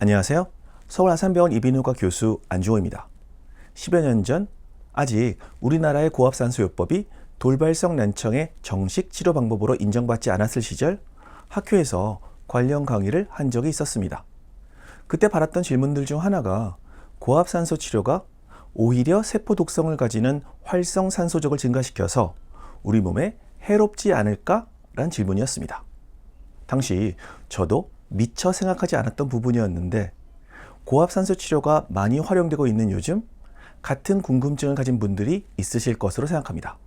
안녕하세요. 서울 아산병원 이비인후과 교수 안중호입니다. 10여 년 전 아직 우리나라의 고압산소요법이 돌발성 난청의 정식 치료 방법으로 인정받지 않았을 시절 학교에서 관련 강의를 한 적이 있었습니다. 그때 받았던 질문들 중 하나가 고압산소 치료가 오히려 세포 독성을 가지는 활성산소족을 증가시켜서 우리 몸에 해롭지 않을까라는 질문이었습니다. 당시 저도 미처 생각하지 않았던 부분이었는데 고압산소 치료가 많이 활용되고 있는 요즘 같은 궁금증을 가진 분들이 있으실 것으로 생각합니다.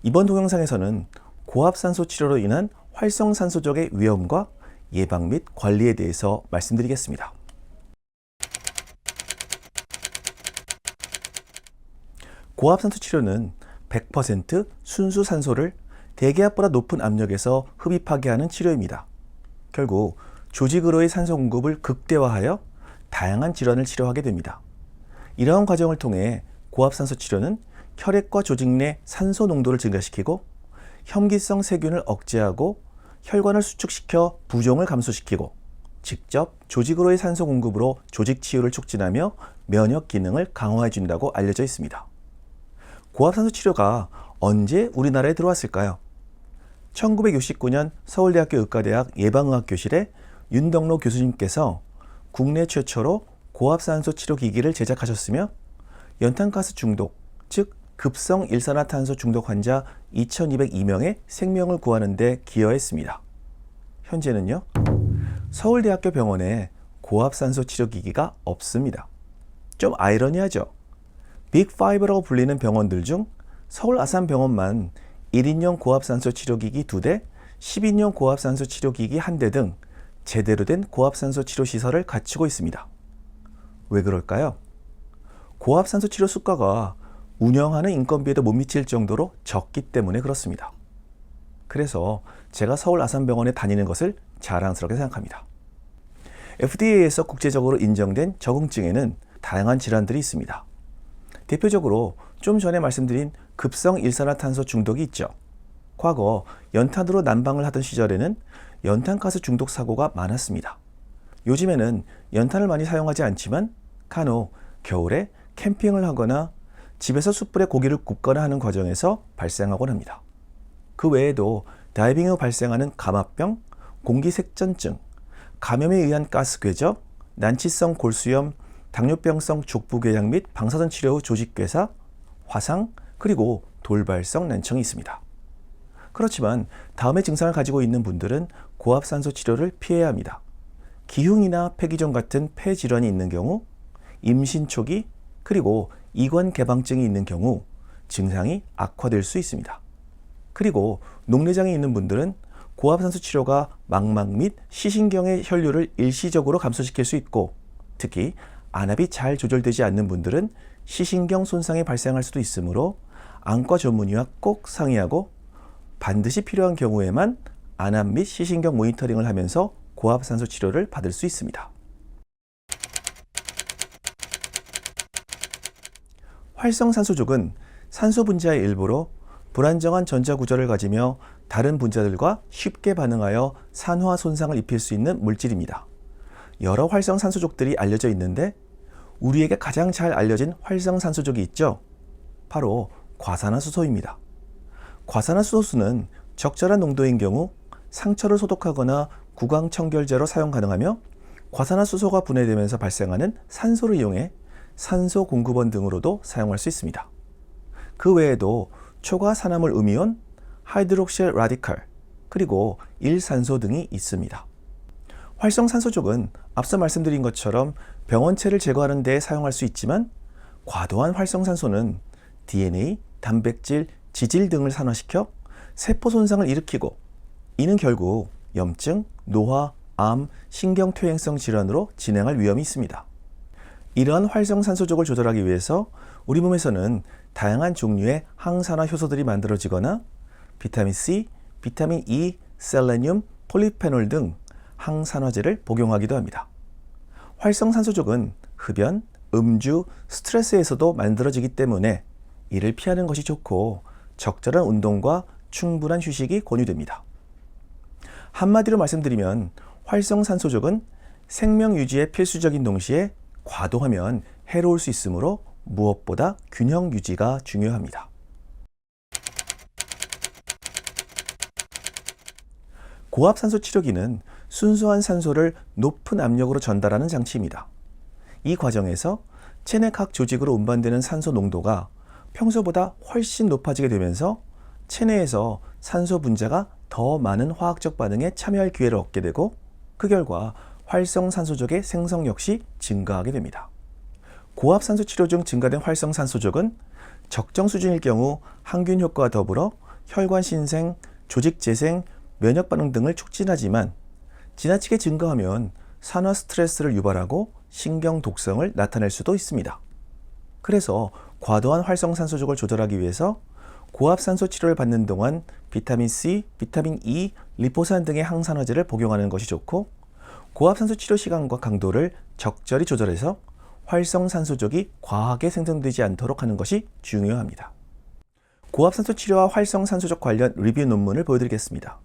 이번 동영상에서는 고압산소 치료로 인한 활성산소족의 위험과 예방 및 관리에 대해서 말씀드리겠습니다. 고압산소 치료는 100% 순수 산소를 대기압보다 높은 압력에서 흡입하게 하는 치료입니다. 결국 조직으로의 산소 공급을 극대화하여 다양한 질환을 치료하게 됩니다. 이러한 과정을 통해 고압산소 치료는 혈액과 조직 내 산소 농도를 증가시키고 혐기성 세균을 억제하고 혈관을 수축시켜 부종을 감소시키고 직접 조직으로의 산소 공급으로 조직 치유를 촉진하며 면역 기능을 강화해 준다고 알려져 있습니다. 고압산소 치료가 언제 우리나라에 들어왔을까요? 1969년 서울대학교 의과대학 예방의학교실에 윤덕로 교수님께서 국내 최초로 고압산소 치료기기를 제작하셨으며 연탄가스 중독, 즉 급성 일산화탄소 중독 환자 2202명의 생명을 구하는 데 기여했습니다. 현재는요, 서울대학교 병원에 고압산소 치료기기가 없습니다. 좀 아이러니하죠? 빅5라고 불리는 병원들 중 서울 아산병원만 1인용 고압산소 치료기기 2대, 10인용 고압산소 치료기기 1대 등 제대로 된 고압산소 치료 시설을 갖추고 있습니다. 왜 그럴까요? 고압산소 치료 수가가 운영하는 인건비에도 못 미칠 정도로 적기 때문에 그렇습니다. 그래서 제가 서울 아산병원에 다니는 것을 자랑스럽게 생각합니다. FDA에서 국제적으로 인정된 적응증에는 다양한 질환들이 있습니다. 대표적으로 좀 전에 말씀드린 급성 일산화탄소 중독이 있죠. 과거 연탄으로 난방을 하던 시절에는 연탄가스 중독 사고가 많았습니다. 요즘에는 연탄을 많이 사용하지 않지만 간혹 겨울에 캠핑을 하거나 집에서 숯불에 고기를 굽거나 하는 과정에서 발생하곤 합니다. 그 외에도 다이빙 후 발생하는 감압병, 공기색전증, 감염에 의한 가스 궤적, 난치성 골수염, 당뇨병성 족부궤양 및 방사선 치료 후 조직괴사, 화상, 그리고 돌발성 난청이 있습니다. 그렇지만 다음의 증상을 가지고 있는 분들은 고압산소 치료를 피해야 합니다. 기흉이나 폐기종 같은 폐질환이 있는 경우, 임신 초기, 그리고 이관 개방증이 있는 경우 증상이 악화될 수 있습니다. 그리고 녹내장이 있는 분들은 고압산소 치료가 망막 및 시신경의 혈류를 일시적으로 감소시킬 수 있고, 특히 안압이 잘 조절되지 않는 분들은 시신경 손상이 발생할 수도 있으므로 안과 전문의와 꼭 상의하고 반드시 필요한 경우에만 안압 및 시신경 모니터링을 하면서 고압산소 치료를 받을 수 있습니다. 활성산소족은 산소 분자의 일부로 불안정한 전자 구조를 가지며 다른 분자들과 쉽게 반응하여 산화 손상을 입힐 수 있는 물질입니다. 여러 활성산소족들이 알려져 있는데 우리에게 가장 잘 알려진 활성산소족이 있죠. 바로 과산화수소입니다. 과산화수소는 적절한 농도인 경우 상처를 소독하거나 구강청결제로 사용 가능하며 과산화수소가 분해되면서 발생하는 산소를 이용해 산소 공급원 등으로도 사용할 수 있습니다. 그 외에도 초과산화물 음이온, 하이드록실 라디칼, 그리고 일산소 등이 있습니다. 활성산소족은 앞서 말씀드린 것처럼 병원체를 제거하는 데 사용할 수 있지만 과도한 활성산소는 DNA, 단백질, 지질 등을 산화시켜 세포 손상을 일으키고 이는 결국 염증, 노화, 암, 신경퇴행성 질환으로 진행할 위험이 있습니다. 이러한 활성산소족을 조절하기 위해서 우리 몸에서는 다양한 종류의 항산화 효소들이 만들어지거나 비타민 C, 비타민 E, 셀레늄, 폴리페놀 등 항산화제를 복용하기도 합니다. 활성산소족은 흡연, 음주, 스트레스에서도 만들어지기 때문에 이를 피하는 것이 좋고 적절한 운동과 충분한 휴식이 권유됩니다. 한마디로 말씀드리면 활성산소족은 생명 유지에 필수적인 동시에 과도하면 해로울 수 있으므로 무엇보다 균형 유지가 중요합니다. 고압산소 치료기는 순수한 산소를 높은 압력으로 전달하는 장치입니다. 이 과정에서 체내 각 조직으로 운반되는 산소 농도가 평소보다 훨씬 높아지게 되면서 체내에서 산소 분자가 더 많은 화학적 반응에 참여할 기회를 얻게 되고 그 결과 활성산소족의 생성 역시 증가하게 됩니다. 고압산소 치료 중 증가된 활성산소족은 적정 수준일 경우 항균 효과와 더불어 혈관 신생, 조직 재생, 면역 반응 등을 촉진하지만 지나치게 증가하면 산화 스트레스를 유발하고 신경 독성을 나타낼 수도 있습니다. 그래서 과도한 활성산소족을 조절하기 위해서 고압산소 치료를 받는 동안 비타민 C, 비타민 E, 리포산 등의 항산화제를 복용하는 것이 좋고 고압산소 치료 시간과 강도를 적절히 조절해서 활성산소족이 과하게 생성되지 않도록 하는 것이 중요합니다. 고압산소 치료와 활성산소족 관련 리뷰 논문을 보여드리겠습니다.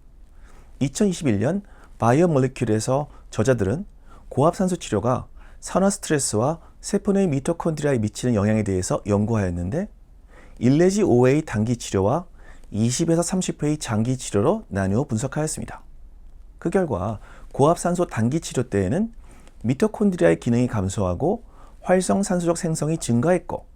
2021년 바이오몰리큘에서 저자들은 고압산소 치료가 산화 스트레스와 세포 내 미토콘드리아에 미치는 영향에 대해서 연구하였는데 1 내지 5회의 단기 치료와 20에서 30회의 장기 치료로 나누어 분석하였습니다. 그 결과 고압산소 단기 치료 때에는 미토콘드리아의 기능이 감소하고 활성산소적 생성이 증가했고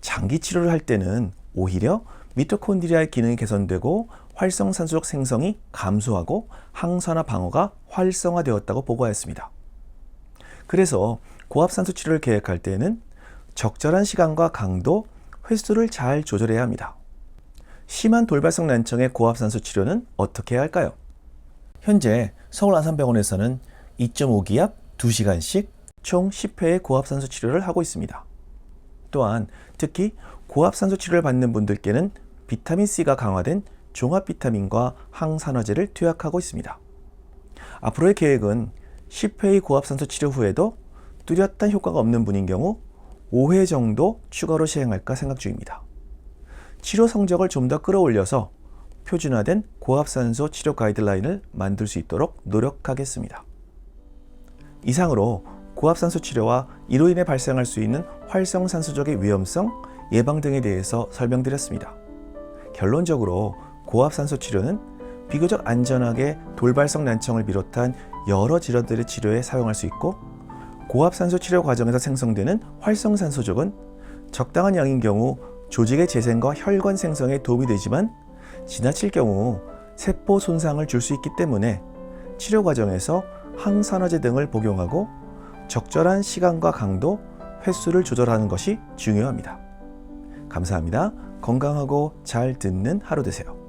장기 치료를 할 때는 오히려 미토콘드리아의 기능이 개선되고 활성산소적 생성이 감소하고 항산화 방어가 활성화되었다고 보고하였습니다. 그래서 고압산소 치료를 계획할 때에는 적절한 시간과 강도, 횟수를 잘 조절해야 합니다. 심한 돌발성 난청의 고압산소 치료는 어떻게 해야 할까요? 현재 서울 아산병원에서는 2.5기압 2시간씩 총 10회의 고압산소 치료를 하고 있습니다. 또한 특히 고압산소 치료를 받는 분들께는 비타민C가 강화된 종합 비타민과 항산화제를 투약하고 있습니다. 앞으로의 계획은 10회의 고압산소 치료 후에도 뚜렷한 효과가 없는 분인 경우 5회 정도 추가로 시행할까 생각 중입니다. 치료 성적을 좀 더 끌어올려서 표준화된 고압산소 치료 가이드라인을 만들 수 있도록 노력하겠습니다. 이상으로 고압산소 치료와 이로 인해 발생할 수 있는 활성산소족의 위험성, 예방 등에 대해서 설명드렸습니다. 결론적으로 고압산소 치료는 비교적 안전하게 돌발성 난청을 비롯한 여러 질환들의 치료에 사용할 수 있고 고압산소 치료 과정에서 생성되는 활성산소족은 적당한 양인 경우 조직의 재생과 혈관 생성에 도움이 되지만 지나칠 경우 세포 손상을 줄 수 있기 때문에 치료 과정에서 항산화제 등을 복용하고 적절한 시간과 강도, 횟수를 조절하는 것이 중요합니다. 감사합니다. 건강하고 잘 듣는 하루 되세요.